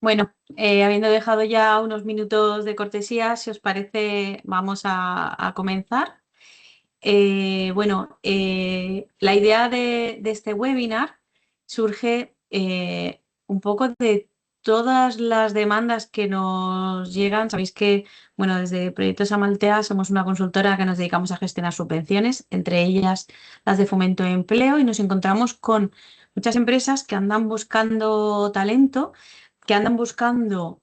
Bueno, habiendo dejado ya unos minutos de cortesía, si os parece, vamos a comenzar. La idea de este webinar surge un poco de todas las demandas que nos llegan. Sabéis que, bueno, desde Proyectos Amaltea somos una consultora que nos dedicamos a gestionar subvenciones, entre ellas las de fomento de empleo, y nos encontramos con muchas empresas que andan buscando talento, que andan buscando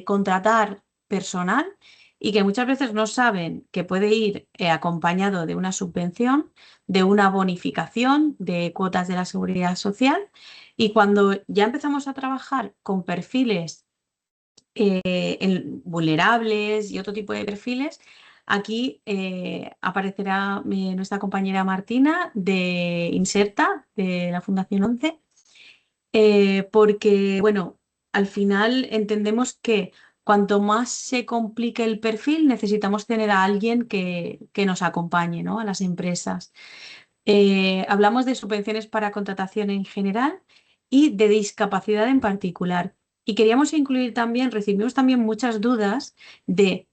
contratar personal y que muchas veces no saben que puede ir acompañado de una subvención, de una bonificación de cuotas de la seguridad social. Y cuando ya empezamos a trabajar con perfiles vulnerables y otro tipo de perfiles, aquí aparecerá nuestra compañera Martina de Inserta, de la Fundación 11, porque, bueno, al final entendemos que cuanto más se complique el perfil, necesitamos tener a alguien que nos acompañe, ¿no? A las empresas. Hablamos de subvenciones para contratación en general y de discapacidad en particular. Y queríamos incluir también, recibimos también muchas dudas de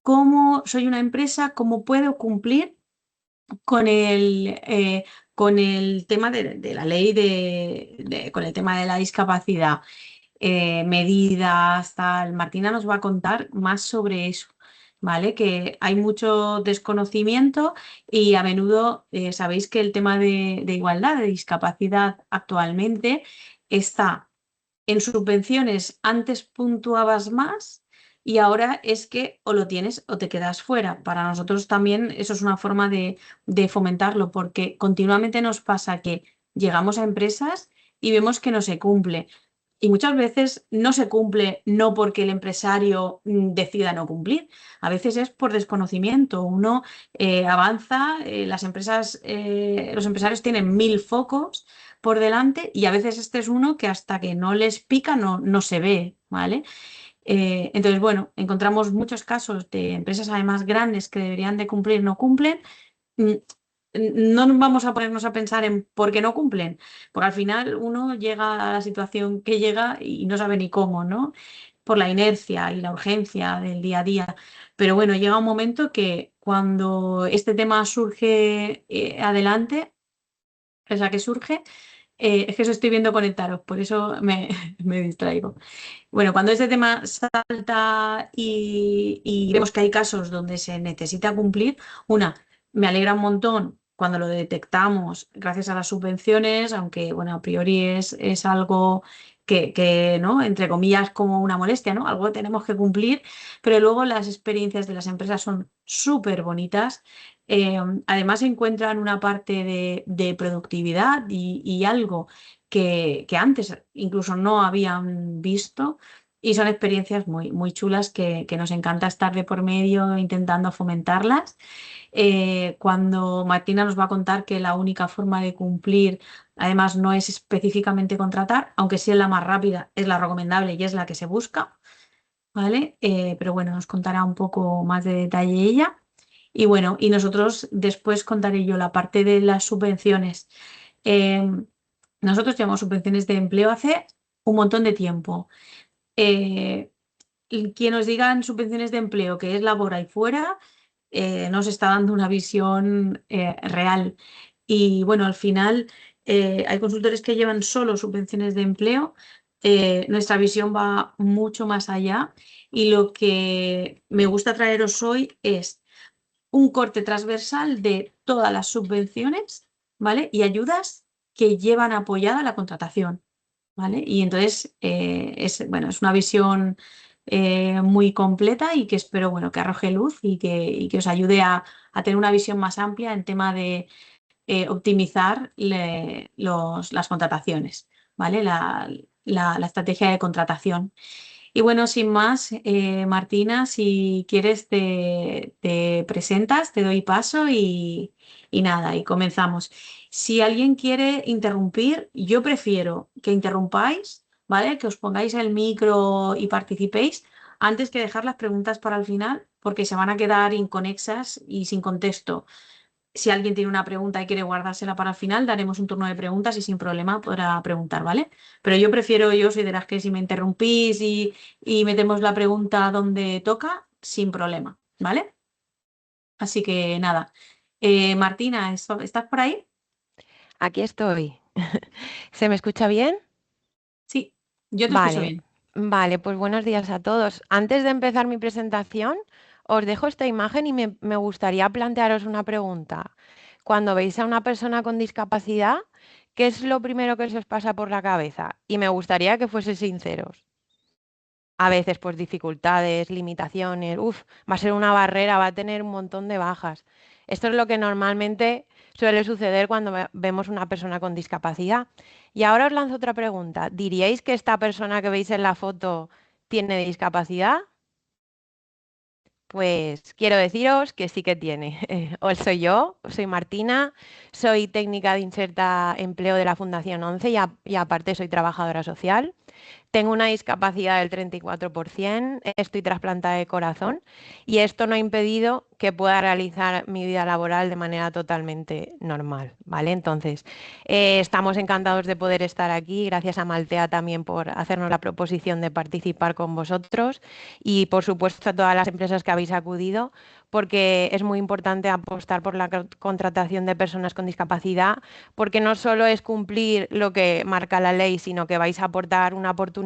cómo soy una empresa, cómo puedo cumplir con con el tema de la ley con el tema de la discapacidad, medidas, tal. Martina nos va a contar más sobre eso, ¿vale? Que hay mucho desconocimiento y a menudo sabéis que el tema de igualdad, de discapacidad actualmente está en subvenciones. Antes puntuabas más y ahora es que o lo tienes o te quedas fuera. Para nosotros también eso es una forma de fomentarlo, porque continuamente nos pasa que llegamos a empresas y vemos que no se cumple. Y muchas veces no se cumple no porque el empresario decida no cumplir, a veces es por desconocimiento. Uno avanza, las empresas, los empresarios tienen mil focos por delante y a veces este es uno que hasta que no les pica no se ve, ¿vale? Entonces, bueno, encontramos muchos casos de empresas además grandes que deberían de cumplir, no cumplen. Mm, No nos vamos a ponernos a pensar en por qué no cumplen, porque al final uno llega a la situación que llega y no sabe ni cómo, ¿no? Por la inercia y la urgencia del día a día. Pero bueno, llega un momento que cuando este tema surge adelante, o sea, que surge, es que os estoy viendo conectaros, por eso me distraigo. Bueno, cuando este tema salta y vemos que hay casos donde se necesita cumplir, me alegra un montón cuando lo detectamos gracias a las subvenciones, aunque bueno, a priori es algo ¿no? Entre comillas, como una molestia, ¿no? Algo que tenemos que cumplir, pero luego las experiencias de las empresas son súper bonitas. Además encuentran una parte de productividad y algo que antes incluso no habían visto. Y son experiencias muy chulas que nos encanta estar de por medio intentando fomentarlas. Cuando Martina nos va a contar que la única forma de cumplir, además, no es específicamente contratar, aunque sí es la más rápida, es la recomendable y es la que se busca, ¿vale? Pero bueno, nos contará un poco más de detalle ella. Y bueno, y nosotros después contaré yo la parte de las subvenciones. Eh, Nosotros llevamos subvenciones de empleo hace un montón de tiempo. Eh, y quien nos diga en subvenciones de empleo que es labor ahí fuera, nos está dando una visión real. Y bueno, al final hay consultores que llevan solo subvenciones de empleo. Nuestra visión va mucho más allá y lo que me gusta traeros hoy es un corte transversal de todas las subvenciones, ¿vale? Y ayudas que llevan apoyada la contratación, ¿vale? Y entonces bueno, es una visión muy completa y que espero, bueno, que arroje luz y que os ayude a tener una visión más amplia en tema de optimizar las contrataciones, ¿vale? La estrategia de contratación. Y bueno, sin más, Martina, si quieres te presentas, te doy paso y nada, y comenzamos. Si alguien quiere interrumpir, yo prefiero que interrumpáis, ¿vale? Que os pongáis el micro y participéis antes que dejar las preguntas para el final, porque se van a quedar inconexas y sin contexto. Si alguien tiene una pregunta y quiere guardársela para el final, daremos un turno de preguntas y sin problema podrá preguntar, ¿vale? Pero yo soy de las que si me interrumpís y metemos la pregunta donde toca, sin problema, ¿vale? Así que nada. Martina, ¿estás por ahí? Aquí estoy. ¿Se me escucha bien? Sí, yo te escucho Vale, bien. vale, pues buenos días a todos. Antes de empezar mi presentación, os dejo esta imagen y me gustaría plantearos una pregunta. Cuando veis a una persona con discapacidad, ¿qué es lo primero que se os pasa por la cabeza? Y me gustaría que fuese sinceros. A veces, pues dificultades, limitaciones, va a ser una barrera, va a tener un montón de bajas. Esto es lo que normalmente suele suceder cuando vemos una persona con discapacidad. Y ahora os lanzo otra pregunta. ¿Diríais que esta persona que veis en la foto tiene discapacidad? Pues quiero deciros que sí que tiene. Os soy yo, soy Martina, soy técnica de Inserta Empleo de la Fundación 11 y aparte soy trabajadora social. Tengo una discapacidad del 34%, estoy trasplantada de corazón y esto no ha impedido que pueda realizar mi vida laboral de manera totalmente normal, ¿vale? Entonces, estamos encantados de poder estar aquí, gracias a Maltea también por hacernos la proposición de participar con vosotros y, por supuesto, a todas las empresas que habéis acudido, porque es muy importante apostar por la contratación de personas con discapacidad porque no solo es cumplir lo que marca la ley, sino que vais a aportar una oportunidad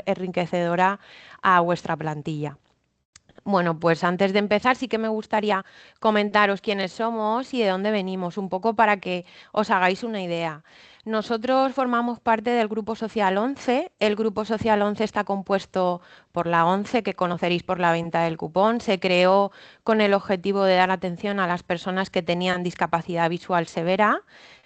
enriquecedora a vuestra plantilla. Bueno, pues antes de empezar sí que me gustaría comentaros quiénes somos y de dónde venimos, un poco para que os hagáis una idea. Nosotros formamos parte del Grupo Social 11. El Grupo Social 11 está compuesto por la 11, que conoceréis por la venta del cupón. Se creó con el objetivo de dar atención a las personas que tenían discapacidad visual severa.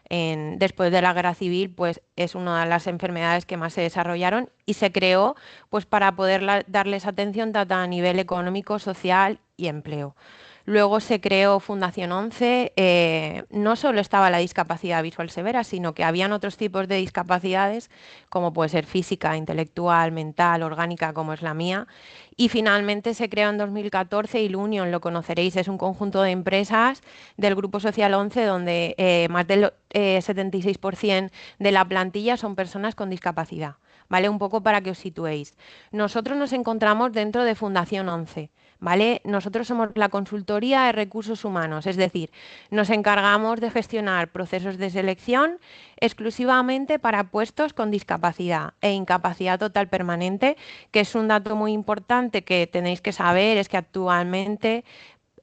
Después de la guerra civil, pues es una de las enfermedades que más se desarrollaron y se creó pues para poder darles atención tanto a nivel económico, social y empleo. Luego se creó Fundación 11, no solo estaba la discapacidad visual severa, sino que habían otros tipos de discapacidades, como puede ser física, intelectual, mental, orgánica, como es la mía. Y finalmente se creó en 2014 Ilunion, lo conoceréis, es un conjunto de empresas del Grupo Social 11 donde más del 76% de la plantilla son personas con discapacidad. ¿Vale? Un poco para que os situéis. Nosotros nos encontramos dentro de Fundación 11, ¿vale? Nosotros somos la consultoría de recursos humanos, es decir, nos encargamos de gestionar procesos de selección exclusivamente para puestos con discapacidad e incapacidad total permanente, que es un dato muy importante que tenéis que saber, es que actualmente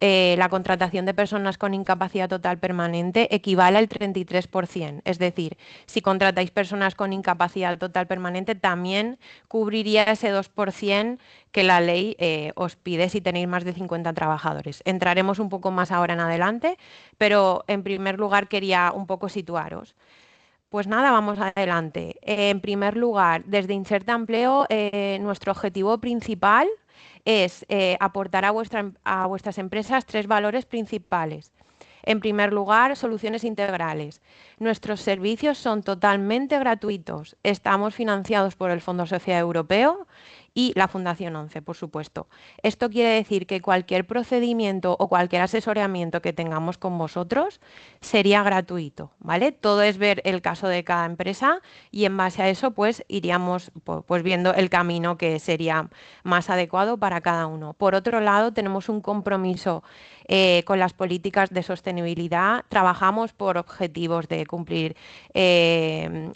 la contratación de personas con incapacidad total permanente equivale al 33%. Es decir, si contratáis personas con incapacidad total permanente, también cubriría ese 2% que la ley os pide si tenéis más de 50 trabajadores. Entraremos un poco más ahora en adelante, pero en primer lugar quería un poco situaros. Pues nada, vamos adelante. En primer lugar, desde Inserta Empleo, nuestro objetivo principal es aportar a vuestras empresas tres valores principales. En primer lugar, soluciones integrales. Nuestros servicios son totalmente gratuitos. Estamos financiados por el Fondo Social Europeo y la Fundación 11, por supuesto. Esto quiere decir que cualquier procedimiento o cualquier asesoramiento que tengamos con vosotros sería gratuito, ¿vale? Todo es ver el caso de cada empresa y en base a eso pues iríamos pues viendo el camino que sería más adecuado para cada uno. Por otro lado, tenemos un compromiso con las políticas de sostenibilidad. Trabajamos por objetivos de cumplir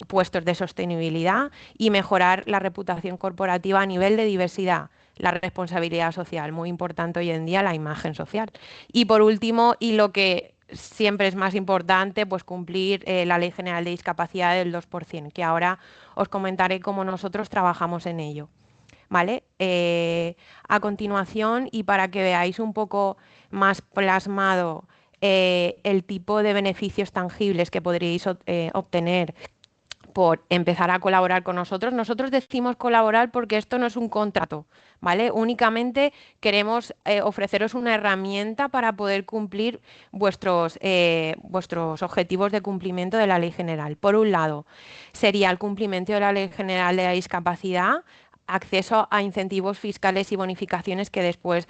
puestos de sostenibilidad y mejorar la reputación corporativa a nivel de diversidad. La responsabilidad social, muy importante hoy en día, la imagen social. Y por último, y lo que siempre es más importante, pues cumplir la Ley General de Discapacidad del 2%, que ahora os comentaré cómo nosotros trabajamos en ello. ¿Vale? A continuación, y para que veáis un poco más plasmado el tipo de beneficios tangibles que podríais obtener por empezar a colaborar con nosotros. Nosotros decimos colaborar porque esto no es un contrato, ¿vale? Únicamente queremos ofreceros una herramienta para poder cumplir vuestros objetivos de cumplimiento de la Ley General. Por un lado, sería el cumplimiento de la Ley General de la Discapacidad acceso a incentivos fiscales y bonificaciones que después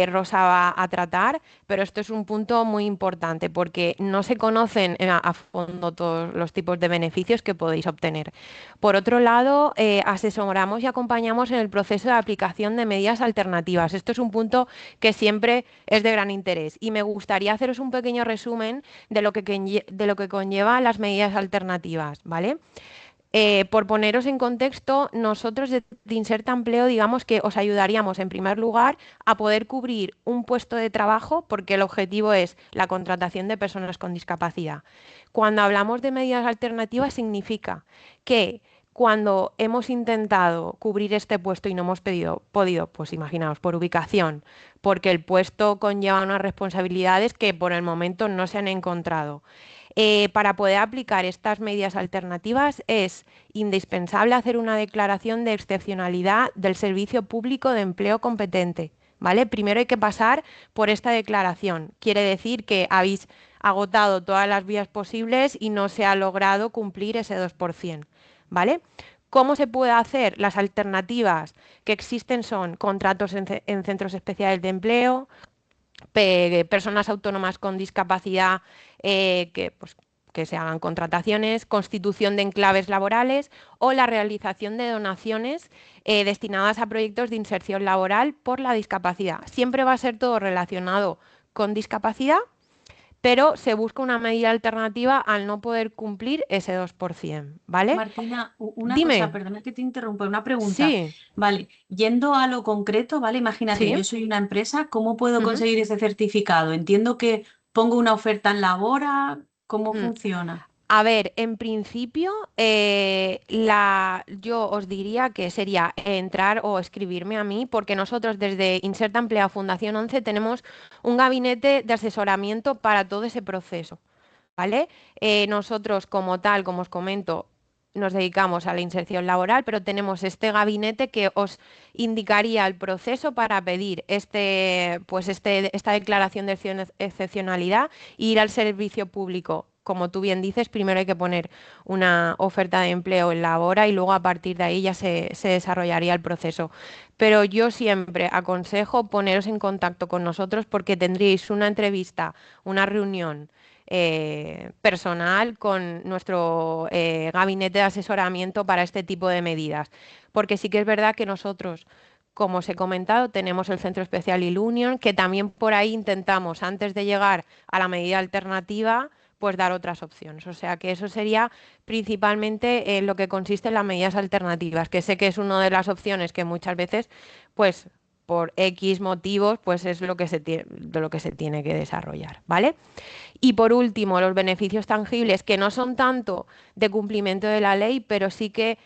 Rosa va a tratar, pero esto es un punto muy importante porque no se conocen a fondo todos los tipos de beneficios que podéis obtener. Por otro lado, asesoramos y acompañamos en el proceso de aplicación de medidas alternativas. Esto es un punto que siempre es de gran interés y me gustaría haceros un pequeño resumen de lo que conlleva las medidas alternativas, ¿vale? Por poneros en contexto, nosotros de Inserta Empleo, digamos que os ayudaríamos en primer lugar a poder cubrir un puesto de trabajo porque el objetivo es la contratación de personas con discapacidad. Cuando hablamos de medidas alternativas significa que cuando hemos intentado cubrir este puesto y no hemos podido, pues imaginaos, por ubicación, porque el puesto conlleva unas responsabilidades que por el momento no se han encontrado. Para poder aplicar estas medidas alternativas es indispensable hacer una declaración de excepcionalidad del servicio público de empleo competente, ¿vale? Primero hay que pasar por esta declaración. Quiere decir que habéis agotado todas las vías posibles y no se ha logrado cumplir ese 2%, ¿vale? ¿Cómo se puede hacer? Las alternativas que existen son contratos en centros especiales de empleo, personas autónomas con discapacidad pues, que se hagan contrataciones, constitución de enclaves laborales o la realización de donaciones destinadas a proyectos de inserción laboral por la discapacidad. Siempre va a ser todo relacionado con discapacidad, pero se busca una medida alternativa al no poder cumplir ese 2%, ¿vale? Martina, una cosa, Dime, perdona que te interrumpa, una pregunta. sí, Vale, yendo a lo concreto, ¿vale? Imagínate, sí. yo soy una empresa, ¿cómo puedo Ujú. conseguir ese certificado? Entiendo que pongo una oferta en Labora, ¿cómo Mm. funciona? A ver, en principio, yo os diría que sería entrar o escribirme a mí, porque nosotros desde Inserta Emplea Fundación 11 tenemos un gabinete de asesoramiento para todo ese proceso, ¿vale? Nosotros como tal, como os comento, nos dedicamos a la inserción laboral, pero tenemos este gabinete que os indicaría el proceso para pedir esta declaración de excepcionalidad e ir al servicio público. Como tú bien dices, primero hay que poner una oferta de empleo en la hora y luego a partir de ahí ya se desarrollaría el proceso. Pero yo siempre aconsejo poneros en contacto con nosotros porque tendréis una entrevista, una reunión personal con nuestro gabinete de asesoramiento para este tipo de medidas. Porque sí que es verdad que nosotros, como os he comentado, tenemos el Centro Especial Ilunion, que también por ahí intentamos, antes de llegar a la medida alternativa, pues dar otras opciones. O sea que eso sería principalmente lo que consiste en las medidas alternativas, que sé que es una de las opciones que muchas veces, pues por X motivos, pues es lo que de lo que se tiene que desarrollar, ¿vale? Y por último, los beneficios tangibles, que no son tanto de cumplimiento de la ley, pero sí que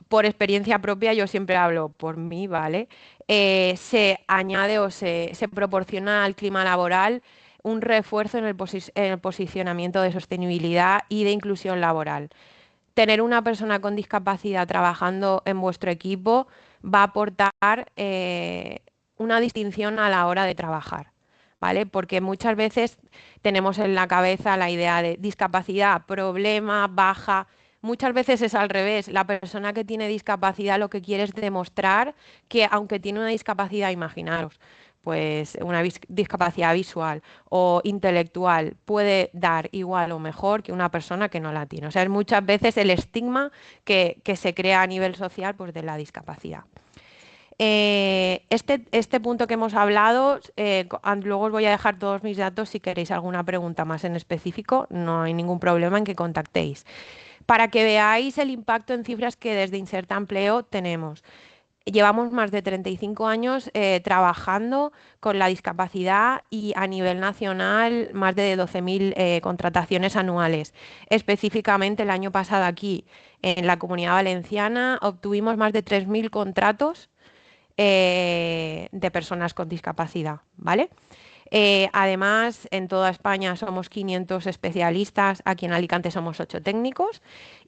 por experiencia propia, yo siempre hablo por mí, ¿vale? Se añade o se proporciona al clima laboral un refuerzo en el posicionamiento de sostenibilidad y de inclusión laboral. Tener una persona con discapacidad trabajando en vuestro equipo va a aportar una distinción a la hora de trabajar, ¿vale? Porque muchas veces tenemos en la cabeza la idea de discapacidad, problema, baja. Muchas veces es al revés. La persona que tiene discapacidad lo que quiere es demostrar que aunque tiene una discapacidad, imaginaros, pues una discapacidad visual o intelectual puede dar igual o mejor que una persona que no la tiene. O sea, es muchas veces el estigma que se crea a nivel social pues, de la discapacidad. Este punto que hemos hablado, luego os voy a dejar todos mis datos si queréis alguna pregunta más en específico, no hay ningún problema en que contactéis. Para que veáis el impacto en cifras que desde Inserta Empleo tenemos. Llevamos más de 35 años trabajando con la discapacidad y a nivel nacional más de 12.000 contrataciones anuales. Específicamente el año pasado aquí en la Comunidad Valenciana obtuvimos más de 3.000 contratos de personas con discapacidad, ¿vale? Además, en toda España somos 500 especialistas, aquí en Alicante somos 8 técnicos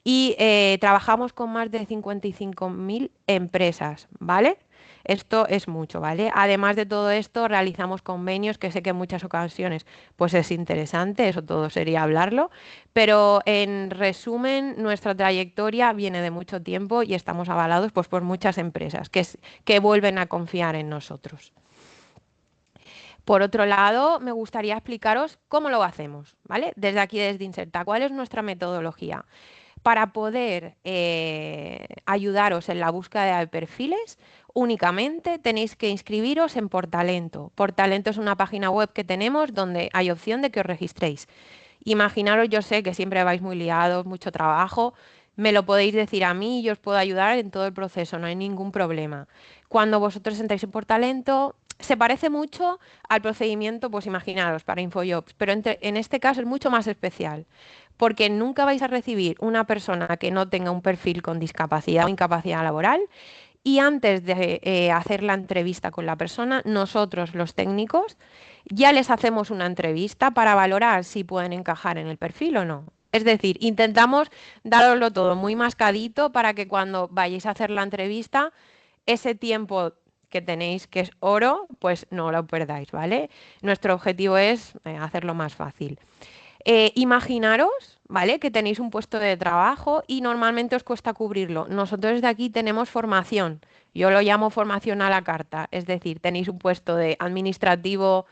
y trabajamos con más de 55.000 empresas, ¿vale? Esto es mucho, ¿vale? Además de todo esto, realizamos convenios, que sé que en muchas ocasiones pues es interesante, eso todo sería hablarlo, pero en resumen, nuestra trayectoria viene de mucho tiempo y estamos avalados pues por muchas empresas que vuelven a confiar en nosotros. Por otro lado, me gustaría explicaros cómo lo hacemos, ¿vale? Desde aquí, desde Inserta, ¿cuál es nuestra metodología? Para poder ayudaros en la búsqueda de perfiles, únicamente tenéis que inscribiros en Portalento. Portalento es una página web que tenemos donde hay opción de que os registréis. Imaginaros, yo sé que siempre vais muy liados, mucho trabajo, me lo podéis decir a mí y yo os puedo ayudar en todo el proceso, no hay ningún problema. Cuando vosotros entráis en Portalento, se parece mucho al procedimiento, pues imaginaros, para InfoJobs, pero en este caso es mucho más especial, porque nunca vais a recibir una persona que no tenga un perfil con discapacidad o incapacidad laboral y antes de hacer la entrevista con la persona, nosotros los técnicos ya les hacemos una entrevista para valorar si pueden encajar en el perfil o no. Es decir, intentamos daroslo todo muy mascadito para que cuando vayáis a hacer la entrevista, ese tiempo que tenéis, que es oro, pues no lo perdáis, ¿vale? Nuestro objetivo es hacerlo más fácil. Imaginaros, ¿vale? Que tenéis un puesto de trabajo y normalmente os cuesta cubrirlo. Nosotros desde aquí tenemos formación. Yo lo llamo formación a la carta. Es decir, tenéis un puesto de administrativo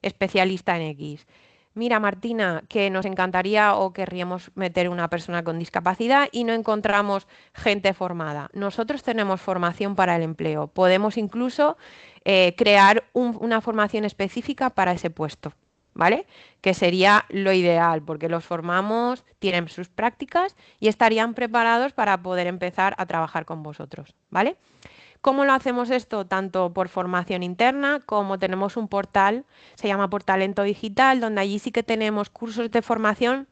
especialista en X. Mira, Martina, que nos encantaría o querríamos meter una persona con discapacidad y no encontramos gente formada. Nosotros tenemos formación para el empleo. Podemos incluso crear una formación específica para ese puesto. ¿Vale? Que sería lo ideal, porque los formamos, tienen sus prácticas y estarían preparados para poder empezar a trabajar con vosotros, ¿vale? ¿Cómo lo hacemos esto? Tanto por formación interna como tenemos un portal, se llama Portalento Digital, donde allí sí que tenemos cursos de formación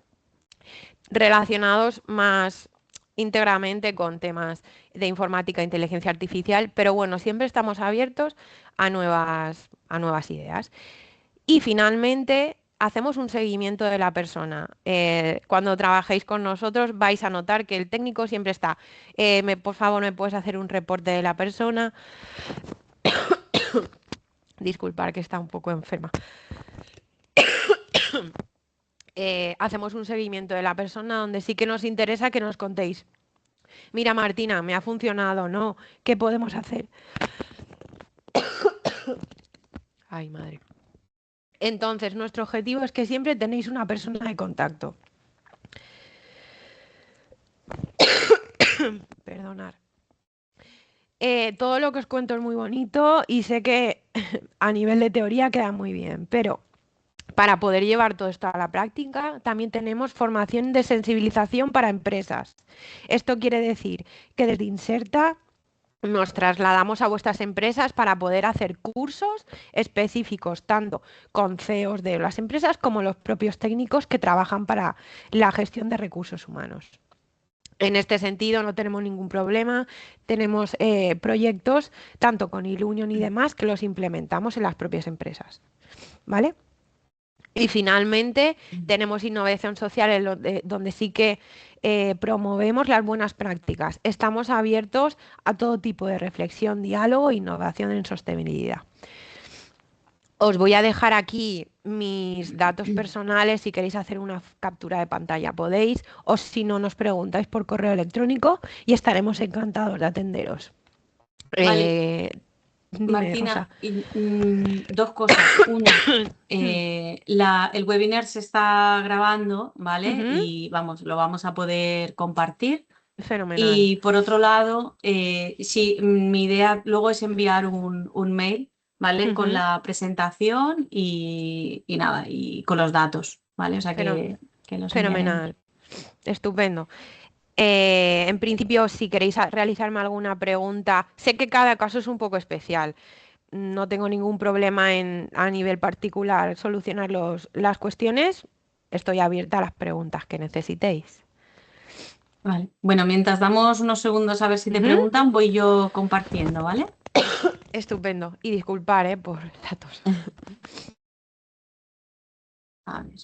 relacionados más íntegramente con temas de informática e inteligencia artificial, pero bueno, siempre estamos abiertos a nuevas ideas. Y finalmente, hacemos un seguimiento de la persona. Cuando trabajéis con nosotros vais a notar que el técnico siempre está, por favor, ¿me puedes hacer un reporte de la persona? Disculpar que está un poco enferma. Hacemos un seguimiento de la persona donde sí que nos interesa que nos contéis. Mira, Martina, me ha funcionado, ¿no? ¿Qué podemos hacer? Ay, madre. Entonces, nuestro objetivo es que siempre tenéis una persona de contacto. Perdonar. Todo lo que os cuento es muy bonito y sé que a nivel de teoría queda muy bien, pero para poder llevar todo esto a la práctica también tenemos formación de sensibilización para empresas. Esto quiere decir que desde Inserta nos trasladamos a vuestras empresas para poder hacer cursos específicos, tanto con CEOs de las empresas como los propios técnicos que trabajan para la gestión de recursos humanos. En este sentido no tenemos ningún problema, tenemos proyectos tanto con Ilunion y demás que los implementamos en las propias empresas, ¿vale? Y finalmente tenemos innovación social donde sí que promovemos las buenas prácticas. Estamos abiertos a todo tipo de reflexión, diálogo e innovación en sostenibilidad. Os voy a dejar aquí mis datos personales si queréis hacer una captura de pantalla podéis o si no nos preguntáis por correo electrónico y estaremos encantados de atenderos. Vale, Dime, Martina, Rosa. dos cosas. Una, el webinar se está grabando, ¿vale? Ujú, Y vamos, lo vamos a poder compartir. fenomenal. Y por otro lado, sí, mi idea luego es enviar un mail, ¿vale? Con Ujú, la presentación y nada, y con los datos, ¿vale? O sea feno- que los enviaremos. fenomenal. Estupendo. En principio, si queréis realizarme alguna pregunta, sé que cada caso es un poco especial. No tengo ningún problema en a nivel particular solucionar las cuestiones. Estoy abierta a las preguntas que necesitéis. Vale. Bueno, mientras damos unos segundos a ver si te Ujú, preguntan, voy yo compartiendo, ¿vale? estupendo. Y disculpar, por datos. A ver.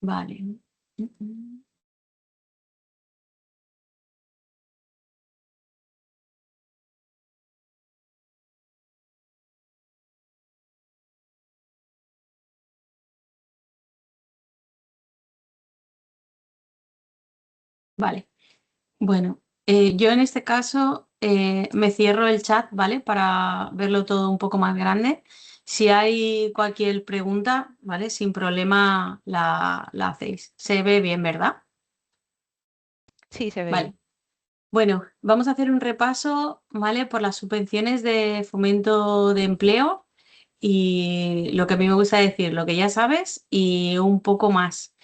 Vale. Vale. Bueno, yo en este caso me cierro el chat, ¿vale? Para verlo todo un poco más grande. Si hay cualquier pregunta, ¿vale? Sin problema la hacéis. Se ve bien, ¿verdad? Sí, se ve Vale. bien. Bueno, vamos a hacer un repaso, ¿vale? Por las subvenciones de fomento de empleo y lo que a mí me gusta decir, lo que ya sabes y un poco más.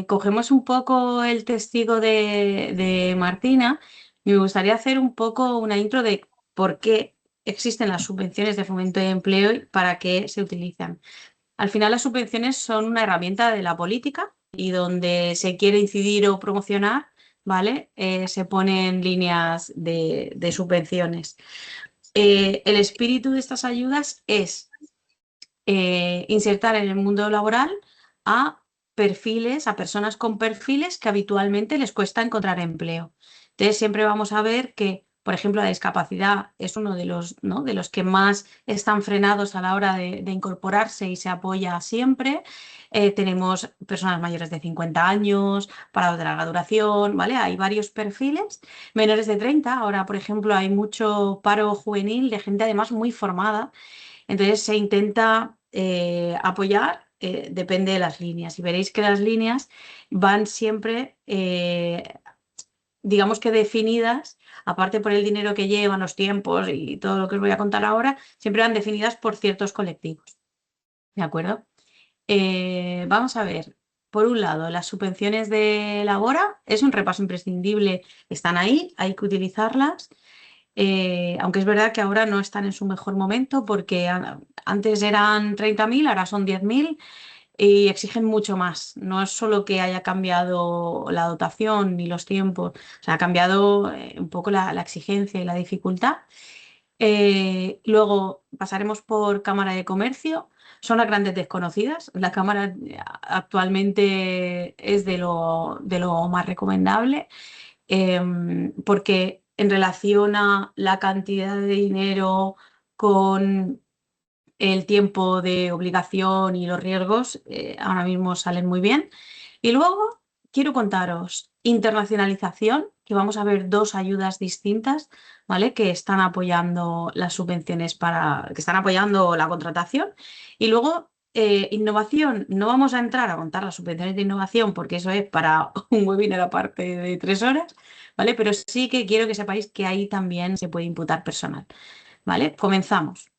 Cogemos un poco el testigo de Martina y me gustaría hacer un poco una intro de por qué existen las subvenciones de fomento de empleo y para qué se utilizan. Al final, las subvenciones son una herramienta de la política y donde se quiere incidir o promocionar, ¿vale? Se ponen líneas de subvenciones. El espíritu de estas ayudas es insertar en el mundo laboral a perfiles, a personas con perfiles que habitualmente les cuesta encontrar empleo. Entonces, siempre vamos a ver que, por ejemplo, la discapacidad es uno de los, ¿no? de los que más están frenados a la hora de incorporarse y se apoya siempre. Tenemos personas mayores de 50 años, parados de larga duración, ¿vale? Hay varios perfiles. Menores de 30, ahora, por ejemplo, hay mucho paro juvenil de gente además muy formada, entonces se intenta apoyar, depende de las líneas. Y veréis que las líneas van siempre, digamos que definidas, aparte por el dinero que llevan, los tiempos y todo lo que os voy a contar ahora, siempre van definidas por ciertos colectivos. ¿De acuerdo? Vamos a ver. Por un lado, las subvenciones de Labora es un repaso imprescindible, están ahí, hay que utilizarlas. Aunque es verdad que ahora no están en su mejor momento porque antes eran 30.000, ahora son 10.000 y exigen mucho más. No es solo que haya cambiado la dotación ni los tiempos, o sea, ha cambiado un poco la exigencia y la dificultad. Luego pasaremos por Cámara de Comercio. Son las grandes desconocidas. La Cámara actualmente es de lo más recomendable, porque en relación a la cantidad de dinero con el tiempo de obligación y los riesgos, ahora mismo salen muy bien. Y luego quiero contaros internacionalización, que vamos a ver dos ayudas distintas, ¿vale? Que están apoyando las subvenciones que están apoyando la contratación. Y luego innovación, no vamos a entrar a contar las subvenciones de innovación porque eso es para un webinar aparte de 3 horas, ¿vale? Pero sí que quiero que sepáis que ahí también se puede imputar personal, ¿vale? Comenzamos.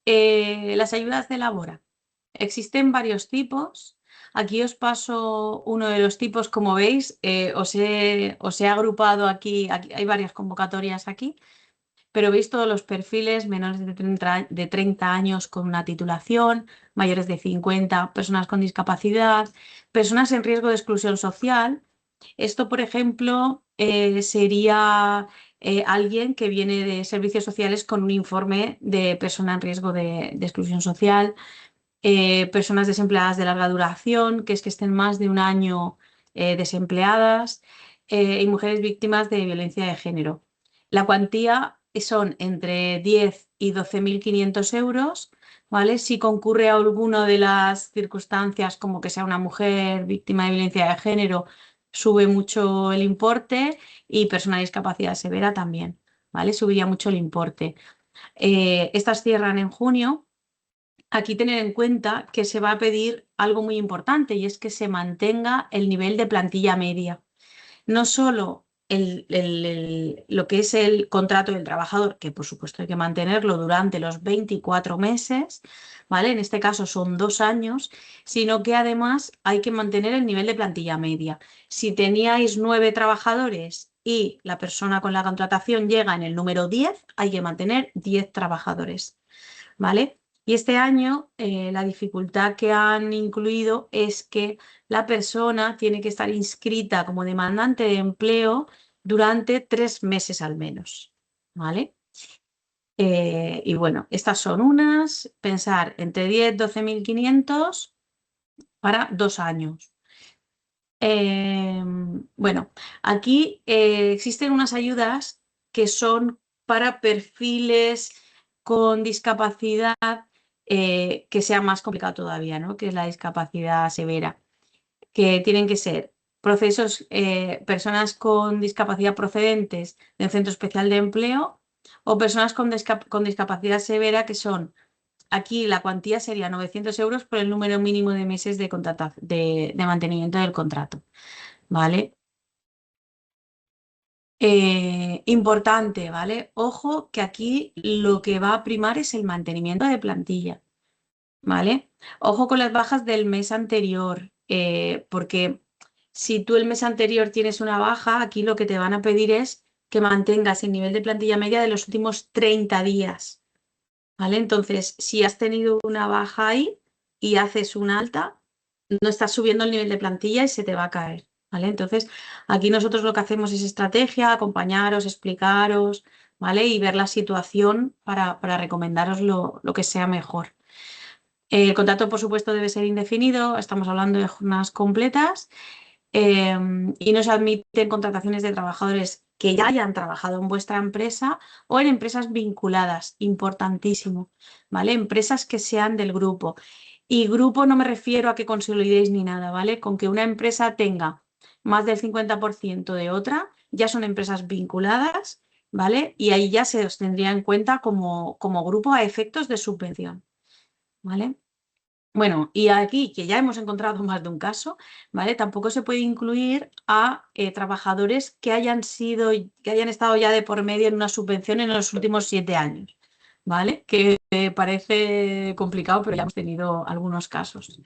Las ayudas de Labora. Existen varios tipos. Aquí os paso uno de los tipos, como veis, os he agrupado aquí hay varias convocatorias aquí, pero veis todos los perfiles: menores de 30 años con una titulación, mayores de 50, personas con discapacidad, personas en riesgo de exclusión social. Esto, por ejemplo, sería alguien que viene de servicios sociales con un informe de persona en riesgo de exclusión social, personas desempleadas de larga duración, que es que estén más de un año desempleadas, y mujeres víctimas de violencia de género. La cuantía son entre 10 y 12.500 euros, ¿vale? Si concurre a alguna de las circunstancias, como que sea una mujer víctima de violencia de género, sube mucho el importe, y persona de discapacidad severa también, ¿vale? Subiría mucho el importe. Estas cierran en junio. Aquí tener en cuenta que se va a pedir algo muy importante, y es que se mantenga el nivel de plantilla media. No solo lo que es el contrato del trabajador, que por supuesto hay que mantenerlo durante los 24 meses, ¿vale? En este caso son 2 años, sino que además hay que mantener el nivel de plantilla media. Si teníais 9 trabajadores y la persona con la contratación llega en el número 10, hay que mantener 10 trabajadores, ¿vale? Y este año la dificultad que han incluido es que la persona tiene que estar inscrita como demandante de empleo durante 3 meses al menos, ¿vale? Y bueno, estas son unas, pensar entre 10 12.500 para 2 años. Bueno, aquí existen unas ayudas que son para perfiles con discapacidad, que sea más complicado todavía, ¿no? Que es la discapacidad severa, que tienen que ser procesos, personas con discapacidad procedentes del Centro Especial de Empleo o personas con discapacidad severa, que son, aquí la cuantía sería 900 euros por el número mínimo de meses de mantenimiento del contrato, ¿vale? Importante, ¿vale? Ojo que aquí lo que va a primar es el mantenimiento de plantilla, ¿vale? Ojo con las bajas del mes anterior, porque si tú el mes anterior tienes una baja, aquí lo que te van a pedir es que mantengas el nivel de plantilla media de los últimos 30 días, ¿vale? Entonces, si has tenido una baja ahí y haces una alta, no estás subiendo el nivel de plantilla y se te va a caer, ¿vale? Entonces, aquí nosotros lo que hacemos es estrategia, acompañaros, explicaros, ¿vale? Y ver la situación para recomendaros lo que sea mejor. El contrato, por supuesto, debe ser indefinido, estamos hablando de jornadas completas, y no se admiten contrataciones de trabajadores que ya hayan trabajado en vuestra empresa o en empresas vinculadas, importantísimo, ¿vale? Empresas que sean del grupo. Y grupo no me refiero a que consolidéis ni nada, ¿vale? Con que una empresa tenga más del 50% de otra, ya son empresas vinculadas, ¿vale? Y ahí ya se os tendría en cuenta como grupo a efectos de subvención, ¿vale? Bueno, y aquí, que ya hemos encontrado más de un caso, ¿vale? Tampoco se puede incluir a trabajadores que hayan estado ya de por medio en una subvención en los últimos 7 años, ¿vale? Que parece complicado, pero ya hemos tenido algunos casos.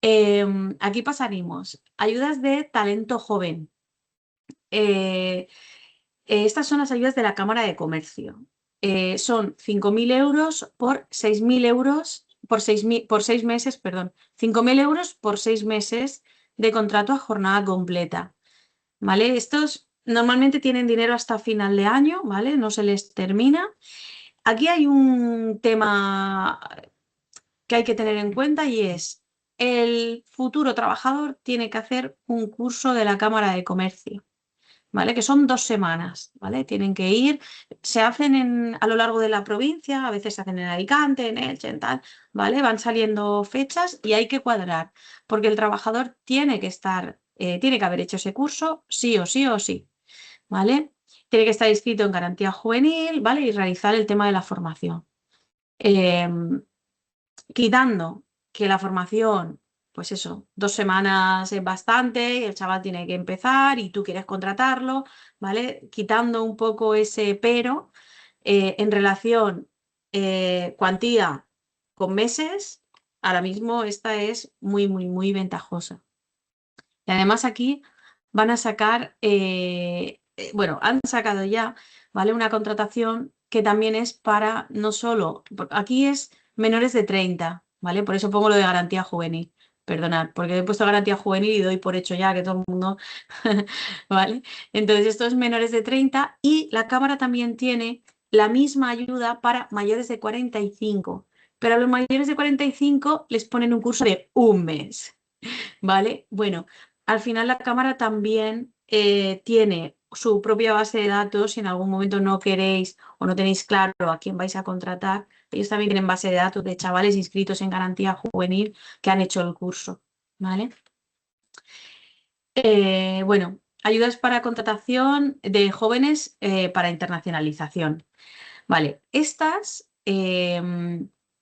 Aquí pasaremos. Ayudas de talento joven. Estas son las ayudas de la Cámara de Comercio. Son 5.000 euros por 6.000 euros, por 6 meses, perdón, 5.000 euros por 6 meses de contrato a jornada completa, ¿vale? Estos normalmente tienen dinero hasta final de año, ¿vale? No se les termina. Aquí hay un tema que hay que tener en cuenta y es el futuro trabajador tiene que hacer un curso de la Cámara de Comercio. ¿Vale? Que son 2 semanas, ¿vale? Tienen que ir, se hacen a lo largo de la provincia, a veces se hacen en Alicante, en Elche, en tal, ¿vale? Van saliendo fechas y hay que cuadrar, porque el trabajador tiene que estar, tiene que haber hecho ese curso, sí o sí o sí, ¿vale? Tiene que estar inscrito en garantía juvenil, ¿vale? Y realizar el tema de la formación. Quitando que la formación, pues eso, 2 semanas es bastante, y el chaval tiene que empezar y tú quieres contratarlo, ¿vale? Quitando un poco ese pero, en relación cuantía con meses, ahora mismo esta es muy, muy, muy ventajosa. Y además aquí van a sacar, bueno, han sacado ya, ¿vale? Una contratación que también es para no solo, aquí es menores de 30, ¿vale? Por eso pongo lo de garantía juvenil. Perdonad, porque he puesto garantía juvenil y doy por hecho ya que todo el mundo, ¿vale? Entonces esto es menores de 30 y la Cámara también tiene la misma ayuda para mayores de 45, pero a los mayores de 45 les ponen un curso de un mes. ¿Vale? Bueno, al final la cámara también tiene su propia base de datos. Si en algún momento no queréis o no tenéis claro a quién vais a contratar, ellos también tienen base de datos de chavales inscritos en garantía juvenil que han hecho el curso, ¿vale? Bueno, ayudas para contratación de jóvenes para internacionalización. Vale, estas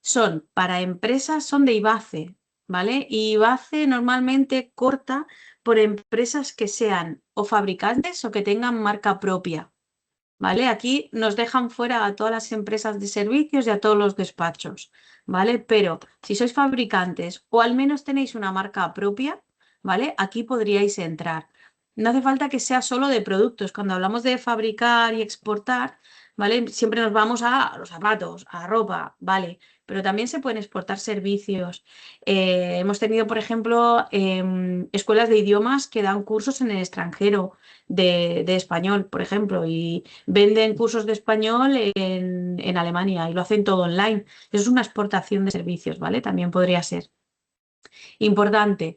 son para empresas, son de IBACE, ¿vale? Y IBACE normalmente corta por empresas que sean o fabricantes o que tengan marca propia, ¿vale? Aquí nos dejan fuera a todas las empresas de servicios y a todos los despachos, ¿vale? Pero si sois fabricantes o al menos tenéis una marca propia, ¿vale? Aquí podríais entrar. No hace falta que sea solo de productos. Cuando hablamos de fabricar y exportar, ¿vale? Siempre nos vamos a los zapatos, a la ropa, ¿vale? Pero también se pueden exportar servicios. Hemos tenido, por ejemplo, escuelas de idiomas que dan cursos en el extranjero de español, por ejemplo, y venden cursos de español en Alemania y lo hacen todo online. Eso es una exportación de servicios, ¿vale? También podría ser. Importante,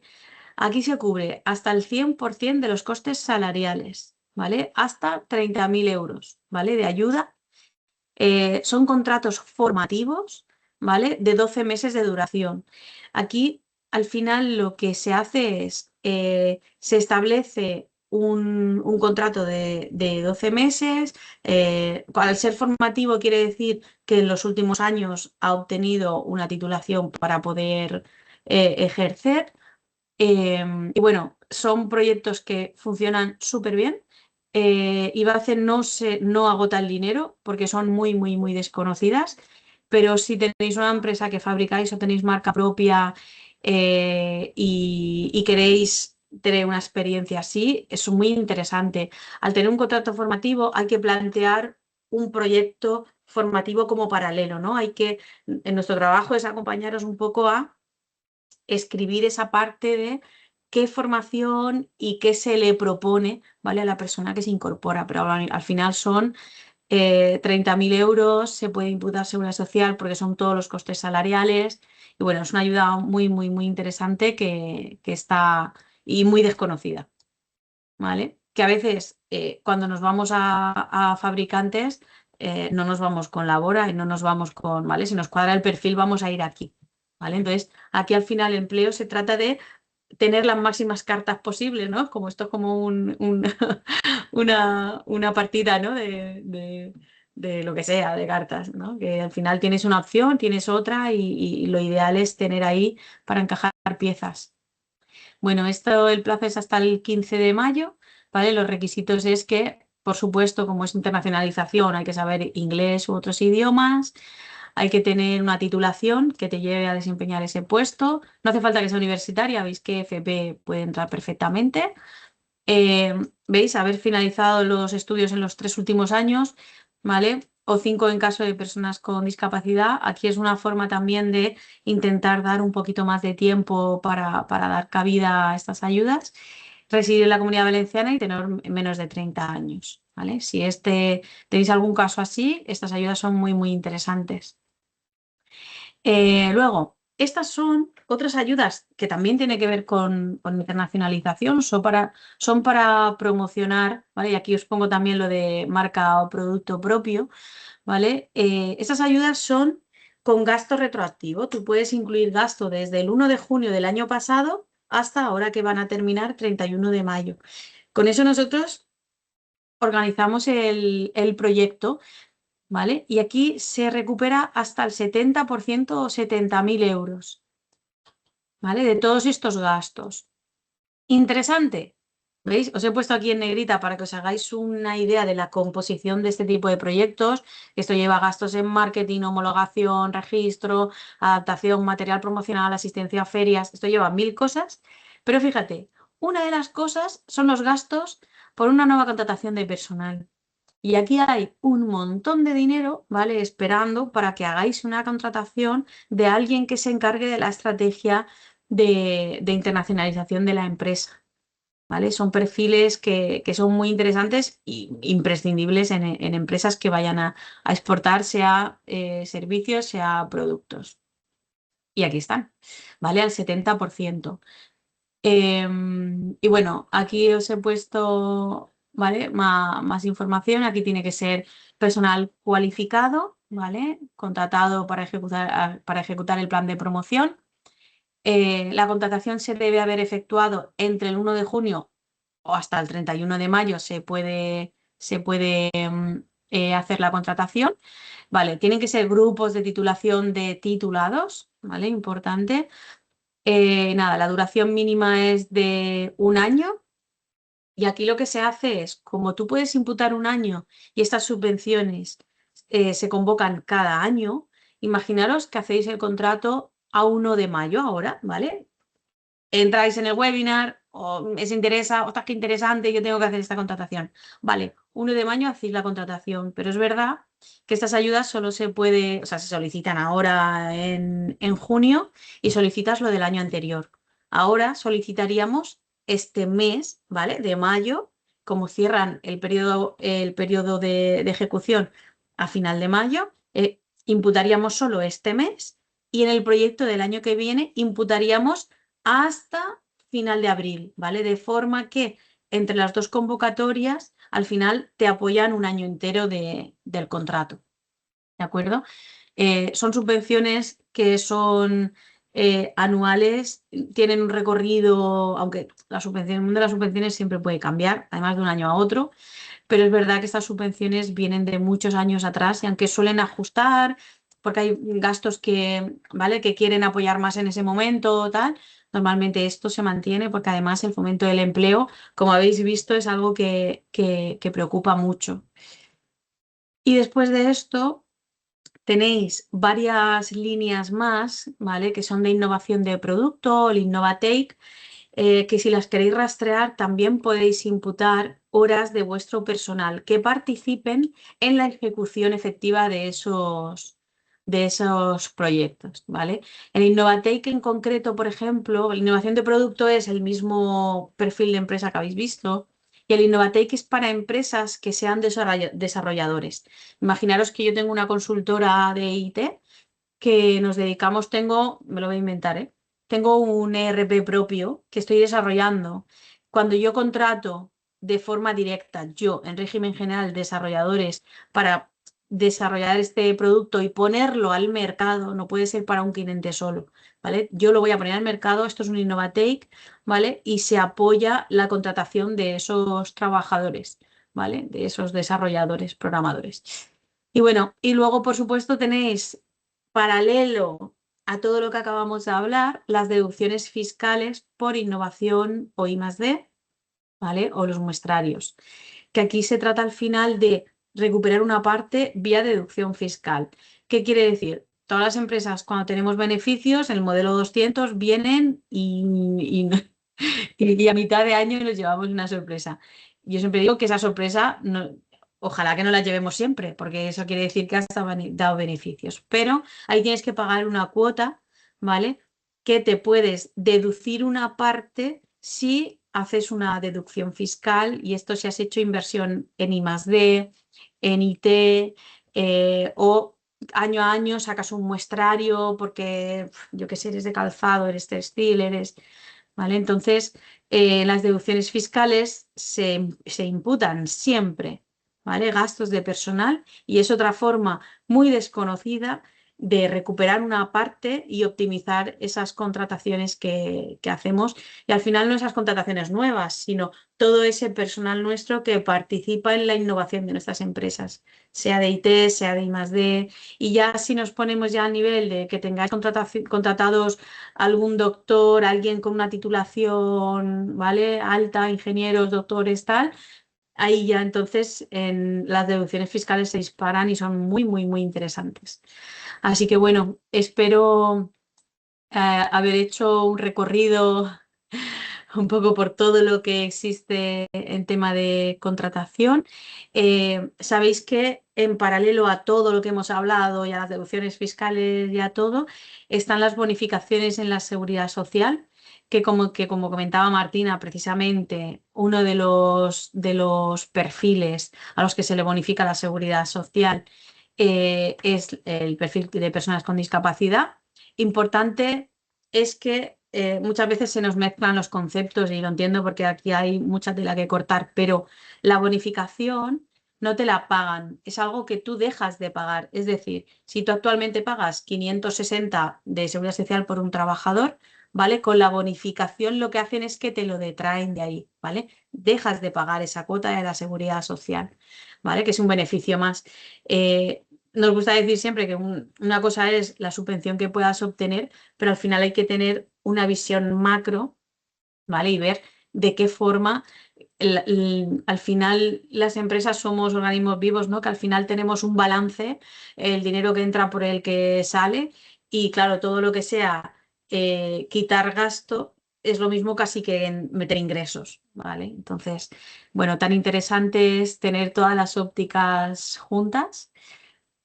aquí se cubre hasta el 100% de los costes salariales, ¿vale? Hasta 30.000 euros, ¿vale? De ayuda. Son contratos formativos, ¿vale? De 12 meses de duración. Aquí, al final, lo que se hace es Se establece un contrato de 12 meses. Al ser formativo quiere decir que en los últimos años ha obtenido una titulación para poder ejercer. Y bueno, son proyectos que funcionan súper bien. IBACE no agota el dinero porque son muy, muy, muy desconocidas, pero si tenéis una empresa que fabricáis o tenéis marca propia y queréis tener una experiencia así, es muy interesante. Al tener un contrato formativo hay que plantear un proyecto formativo como paralelo, ¿no? En nuestro trabajo es acompañaros un poco a escribir esa parte de qué formación y qué se le propone, ¿vale? A la persona que se incorpora, pero al final son 30.000 euros, se puede imputar seguridad social porque son todos los costes salariales y bueno, es una ayuda muy, muy, muy interesante que está y muy desconocida, ¿vale? Que a veces cuando nos vamos a fabricantes no nos vamos con Labora y no nos vamos con, ¿vale? Si nos cuadra el perfil vamos a ir aquí, ¿vale? Entonces, aquí al final el empleo se trata de tener las máximas cartas posibles, ¿no? Como esto es como una partida, ¿no? De lo que sea, de cartas, ¿no? Que al final tienes una opción, tienes otra y lo ideal es tener ahí para encajar piezas. Bueno, el plazo es hasta el 15 de mayo, ¿vale? Los requisitos es que, por supuesto, como es internacionalización, hay que saber inglés u otros idiomas, hay que tener una titulación que te lleve a desempeñar ese puesto. No hace falta que sea universitaria, veis que FP puede entrar perfectamente. ¿Veis? Haber finalizado los estudios en los 3 últimos años, ¿vale? O 5 en caso de personas con discapacidad. Aquí es una forma también de intentar dar un poquito más de tiempo para dar cabida a estas ayudas. Residir en la Comunidad Valenciana y tener menos de 30 años, ¿vale? Si tenéis algún caso así, estas ayudas son muy, muy interesantes. Luego, estas son otras ayudas que también tienen que ver con internacionalización, son para promocionar, ¿vale? Y aquí os pongo también lo de marca o producto propio, ¿vale? Estas ayudas son con gasto retroactivo. Tú puedes incluir gasto desde el 1 de junio del año pasado hasta ahora que van a terminar 31 de mayo. Con eso nosotros organizamos el proyecto, ¿vale? Y aquí se recupera hasta el 70% o 70.000 euros, ¿vale? De todos estos gastos. Interesante. ¿Veis? Os he puesto aquí en negrita para que os hagáis una idea de la composición de este tipo de proyectos. Esto lleva gastos en marketing, homologación, registro, adaptación, material promocional, asistencia a ferias. Esto lleva 1000 cosas. Pero fíjate, una de las cosas son los gastos por una nueva contratación de personal. Y aquí hay un montón de dinero, ¿vale? Esperando para que hagáis una contratación de alguien que se encargue de la estrategia de internacionalización de la empresa, ¿vale? Son perfiles que son muy interesantes e imprescindibles en empresas que vayan a exportar, sea servicios, sea productos. Y aquí están, ¿vale? Al 70%. Y bueno, aquí os he puesto, ¿vale? Más información. Aquí tiene que ser personal cualificado, ¿vale? Contratado para ejecutar el plan de promoción. La contratación se debe haber efectuado entre el 1 de junio o hasta el 31 de mayo se puede hacer la contratación. Vale, tienen que ser grupos de titulación de titulados, ¿vale? Importante. Nada, la duración mínima es de 1 año y aquí lo que se hace es, como tú puedes imputar 1 año y estas subvenciones se convocan cada año, imaginaros que hacéis el contrato a 1 de mayo ahora, ¿vale? Entráis en el webinar, o os interesa, ostras, qué interesante, yo tengo que hacer esta contratación. Vale, 1 de mayo hacéis la contratación, pero es verdad que estas ayudas solo o sea, se solicitan ahora en junio y solicitas lo del año anterior. Ahora solicitaríamos este mes, ¿vale? De mayo, como cierran el periodo de ejecución a final de mayo, imputaríamos solo este mes y en el proyecto del año que viene imputaríamos hasta final de abril, ¿vale? De forma que entre las dos convocatorias, al final te apoyan 1 año entero del contrato, ¿de acuerdo? Son subvenciones que son anuales, tienen un recorrido, aunque la subvención, el mundo de las subvenciones siempre puede cambiar, además de un año a otro, pero es verdad que estas subvenciones vienen de muchos años atrás y aunque suelen ajustar, porque hay gastos que, ¿vale? que quieren apoyar más en ese momento, tal, normalmente esto se mantiene porque además el fomento del empleo, como habéis visto, es algo que preocupa mucho. Y después de esto tenéis varias líneas más, ¿vale? Que son de innovación de producto, el Innovatake, que si las queréis rastrear también podéis imputar horas de vuestro personal que participen en la ejecución efectiva de esos proyectos, ¿vale? El Innovatake en concreto, por ejemplo, la innovación de producto es el mismo perfil de empresa que habéis visto. Y el Innovatake es para empresas que sean desarrolladores. Imaginaros que yo tengo una consultora de IT que nos dedicamos, me lo voy a inventar, ¿eh? Tengo un ERP propio que estoy desarrollando. Cuando yo contrato de forma directa, yo en régimen general, desarrolladores para desarrollar este producto y ponerlo al mercado, no puede ser para un cliente solo, ¿vale? Yo lo voy a poner al mercado, esto es un Innovatake, ¿vale? Y se apoya la contratación de esos trabajadores, ¿vale? De esos desarrolladores, programadores. Y bueno, y luego, por supuesto, tenéis paralelo a todo lo que acabamos de hablar, las deducciones fiscales por innovación o I+D, ¿vale? O los muestrarios, que aquí se trata al final de recuperar una parte vía deducción fiscal. ¿Qué quiere decir? Todas las empresas, cuando tenemos beneficios, el modelo 200 vienen y a mitad de año nos llevamos una sorpresa. Yo siempre digo que esa sorpresa, ojalá que no la llevemos siempre, porque eso quiere decir que has dado beneficios. Pero ahí tienes que pagar una cuota, ¿vale? Que te puedes deducir una parte si haces una deducción fiscal y esto si has hecho inversión en I+D, en IT, o año a año sacas un muestrario porque, yo qué sé, eres de calzado, eres textil, ¿vale? Entonces, las deducciones fiscales se imputan siempre, ¿vale? Gastos de personal y es otra forma muy desconocida de recuperar una parte y optimizar esas contrataciones que hacemos. Y al final no esas contrataciones nuevas, sino todo ese personal nuestro que participa en la innovación de nuestras empresas, sea de IT, sea de I+D. Y ya si nos ponemos ya a nivel de que tengáis contratados algún doctor, alguien con una titulación, ¿vale? Alta, ingenieros, doctores, tal, ahí ya entonces las deducciones fiscales se disparan y son muy, muy, muy interesantes. Así que bueno, espero haber hecho un recorrido un poco por todo lo que existe en tema de contratación. Sabéis que en paralelo a todo lo que hemos hablado y a las deducciones fiscales y a todo, están las bonificaciones en la seguridad social, que como comentaba Martina, precisamente uno de los perfiles a los que se le bonifica la seguridad social es el perfil de personas con discapacidad. Importante es que muchas veces se nos mezclan los conceptos y lo entiendo porque aquí hay mucha tela que cortar, pero la bonificación no te la pagan, es algo que tú dejas de pagar. Es decir, si tú actualmente pagas 560 de seguridad social por un trabajador, ¿vale? Con la bonificación lo que hacen es que te lo detraen de ahí, ¿vale? Dejas de pagar esa cuota de la seguridad social, ¿vale? Que es un beneficio más. Nos gusta decir siempre que una cosa es la subvención que puedas obtener, pero al final hay que tener una visión macro, ¿vale? Y ver de qué forma al final las empresas somos organismos vivos, ¿no? Que al final tenemos un balance, el dinero que entra por el que sale y claro, todo lo que sea quitar gasto es lo mismo casi que meter ingresos, ¿vale? Entonces, bueno, tan interesante es tener todas las ópticas juntas.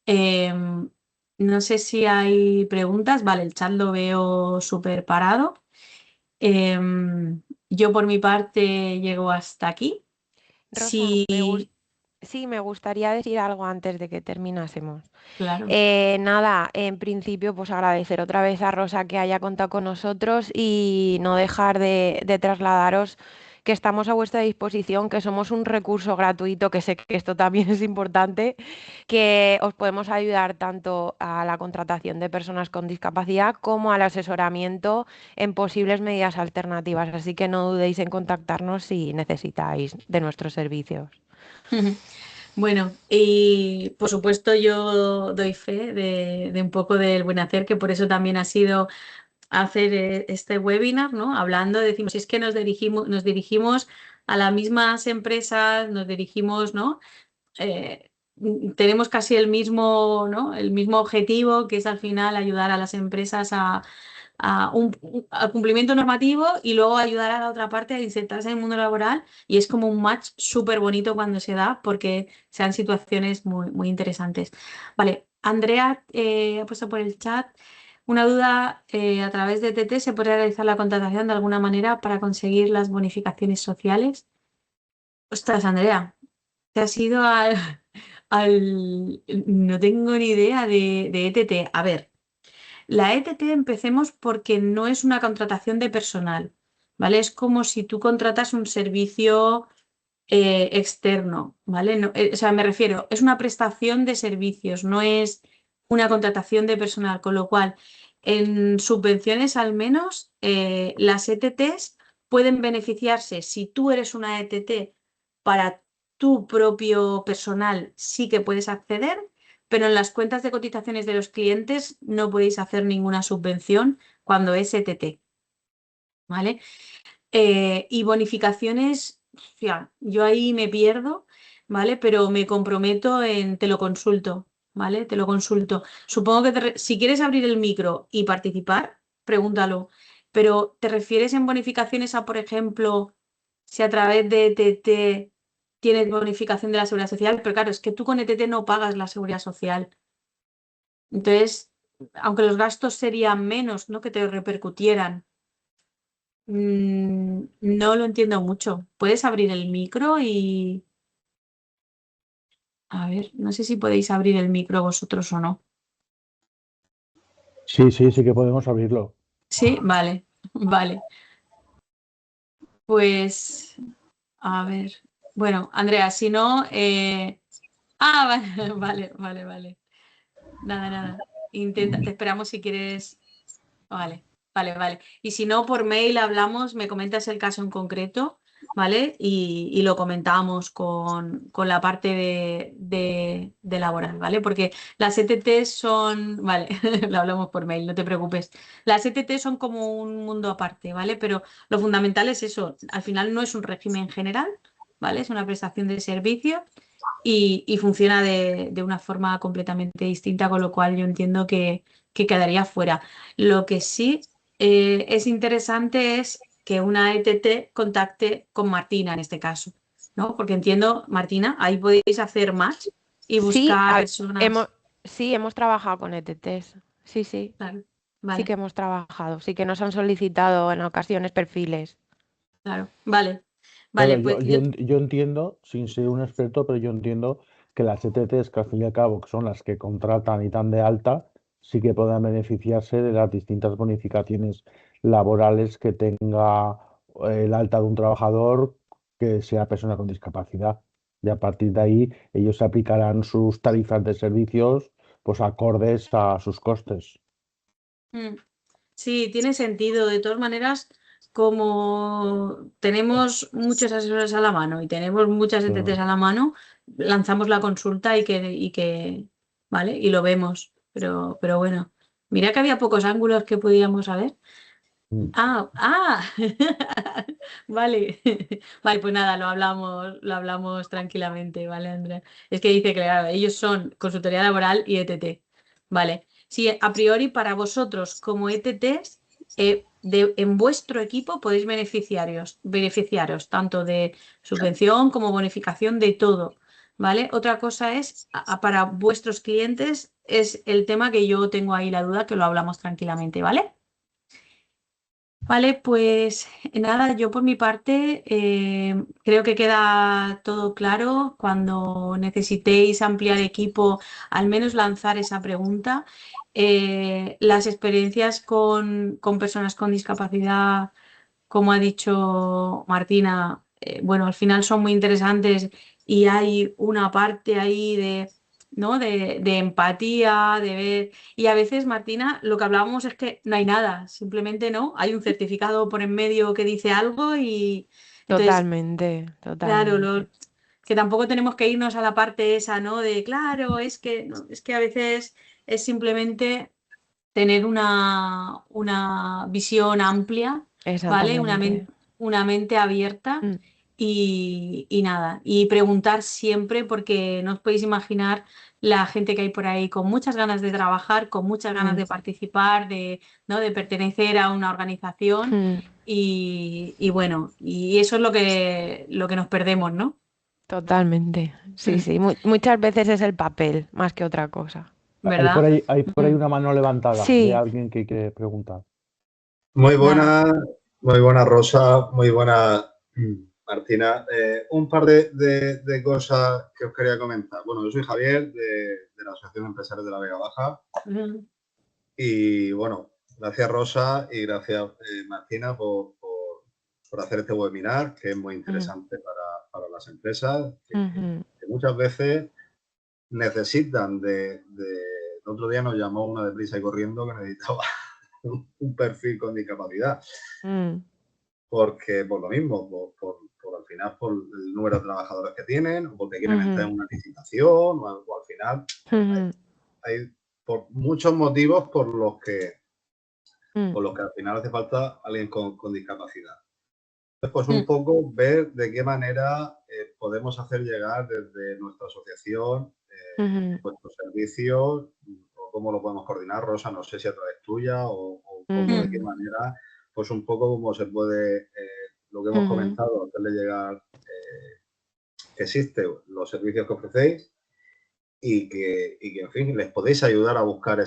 Em, no sé si hay preguntas. Vale, el chat lo veo súper parado. Em, yo por mi parte llego hasta aquí. Rosa, Sí, sí, me gustaría decir algo antes de que terminásemos. claro. Nada, en principio, pues agradecer otra vez a Rosa que haya contado con nosotros y no dejar de trasladaros que estamos a vuestra disposición, que somos un recurso gratuito, que sé que esto también es importante, que os podemos ayudar tanto a la contratación de personas con discapacidad como al asesoramiento en posibles medidas alternativas. Así que no dudéis en contactarnos si necesitáis de nuestros servicios. Bueno, y por supuesto yo doy fe de un poco del buen hacer, que por eso también ha sido hacer este webinar, ¿no? Hablando, decimos, si es que nos dirigimos a las mismas empresas, nos dirigimos, ¿no? Eh, tenemos casi el mismo, ¿no? El mismo objetivo, que es al final ayudar a las empresas al cumplimiento normativo y luego ayudar a la otra parte a insertarse en el mundo laboral. Y es como un match súper bonito cuando se da porque sean situaciones muy, muy interesantes. Vale, Andrea ha puesto por el chat una duda. A través de TT se puede realizar la contratación de alguna manera para conseguir las bonificaciones sociales. Ostras, Andrea, te has ido no tengo ni idea de ETT. A ver. La ETT empecemos porque no es una contratación de personal, ¿vale? Es como si tú contratas un servicio externo, ¿vale? O sea, me refiero, es una prestación de servicios, no es una contratación de personal, con lo cual en subvenciones al menos las ETTs pueden beneficiarse si tú eres una ETT para tu propio personal, sí que puedes acceder, pero en las cuentas de cotizaciones de los clientes no podéis hacer ninguna subvención cuando es ETT, ¿vale? Y bonificaciones, hostia, yo ahí me pierdo, ¿vale? Pero me comprometo en, te lo consulto, ¿vale? Te lo consulto. Supongo que si quieres abrir el micro y participar, pregúntalo. Pero ¿te refieres en bonificaciones a, por ejemplo, si a través de ETT tienes bonificación de la seguridad social? Pero claro, es que tú con ETT no pagas la seguridad social. Entonces, aunque los gastos serían menos, ¿no? Que te repercutieran. No lo entiendo mucho. ¿Puedes abrir el micro y... A ver, no sé si podéis abrir el micro vosotros o no. Sí, sí, sí que podemos abrirlo. Sí, vale, vale. Pues, a ver. Bueno, Andrea, si no... Ah, vale, vale, vale, vale. Nada, nada. Intenta, te esperamos si quieres... Vale, vale, vale. Y si no, por mail hablamos, me comentas el caso en concreto, ¿vale? Y lo comentamos con la parte de laboral, ¿vale? Porque las ETT son, vale, lo hablamos por mail, no te preocupes. Las ETT son como un mundo aparte, ¿vale? Pero lo fundamental es eso, al final no es un régimen general, ¿vale? Es una prestación de servicio y funciona de una forma completamente distinta, con lo cual yo entiendo que quedaría fuera. Lo que sí es interesante es que una ETT contacte con Martina en este caso, ¿no? Porque entiendo, Martina, ahí podéis hacer match y Sí, buscar personas. sí, hemos trabajado con ETTs. Sí, sí, Claro, sí que vale, hemos trabajado. Sí que nos han solicitado en ocasiones perfiles. claro, vale, vale, Claro, pues yo entiendo, sin ser un experto, pero yo entiendo que las ETTs, que al fin y al cabo que son las que contratan y dan de alta, sí que puedan beneficiarse de las distintas bonificaciones laborales que tenga el alta de un trabajador que sea persona con discapacidad. Y a partir de ahí, ellos aplicarán sus tarifas de servicios pues acordes a sus costes. mm, sí, tiene sentido. De todas maneras, como tenemos muchos asesores a la mano y tenemos muchas ETTs Claro. a la mano, lanzamos la consulta ¿vale? Y lo vemos. Pero bueno, mira que había pocos ángulos que podíamos saber. Mm. Ah, vale. Vale, pues nada, lo hablamos tranquilamente, ¿vale, Andrea? Es que dice que claro, ellos son consultoría laboral y ETT. Vale. Sí, a priori para vosotros como ETTs, en vuestro equipo podéis beneficiaros tanto de subvención como bonificación de todo, ¿vale? Otra cosa es, para vuestros clientes, es el tema que yo tengo ahí la duda, que lo hablamos tranquilamente, ¿vale? Vale, pues nada, yo por mi parte creo que queda todo claro. Cuando necesitéis ampliar equipo, al menos lanzar esa pregunta. Las experiencias con personas con discapacidad como ha dicho Martina, bueno, al final son muy interesantes y hay una parte ahí de, ¿no? de empatía, de ver. Y a veces, Martina, lo que hablábamos es que no hay nada, simplemente no, hay un certificado por en medio que dice algo y entonces, Totalmente, claro, totalmente. que tampoco tenemos que irnos a la parte esa, ¿no? De, claro, es que, no, es que a veces es simplemente tener una visión amplia, ¿vale? Exactamente. Una mente abierta Mm, y nada, y preguntar siempre porque no os podéis imaginar la gente que hay por ahí con muchas ganas de trabajar, con muchas ganas mm, de participar, ¿no? de pertenecer a una organización mm. y bueno, y eso es lo que nos perdemos, ¿no? Totalmente. Sí, Mm, sí. Muchas veces es el papel más que otra cosa. ¿verdad? Hay por ahí Mm. una mano levantada de Sí. alguien que quiere preguntar. Muy Nada. buena Rosa, muy buena Martina. Un par de cosas que os quería comentar. Bueno, yo soy Javier de la Asociación de Empresarios de la Vega Baja Mm, y bueno, gracias Rosa y gracias Martina por hacer este webinar que es muy Mm, interesante para las empresas ujú, que muchas veces necesitan el otro día nos llamó una deprisa y corriendo que necesitaba un perfil con discapacidad. mm, Porque por lo mismo, por al final por el número de trabajadores que tienen, o porque quieren entrar ujú, en una licitación, o al final ujú, hay por muchos motivos mm, por los que al final hace falta alguien con discapacidad. Entonces, pues un mm, poco ver de qué manera podemos hacer llegar desde nuestra asociación ujú, nuestros servicios o cómo lo podemos coordinar, Rosa, no sé si a través tuya o cómo, de qué ujú, manera, pues un poco cómo se puede, lo que hemos ujú. comentado, hacerle llegar que existen los servicios que ofrecéis y que, en fin, les podéis ayudar a buscar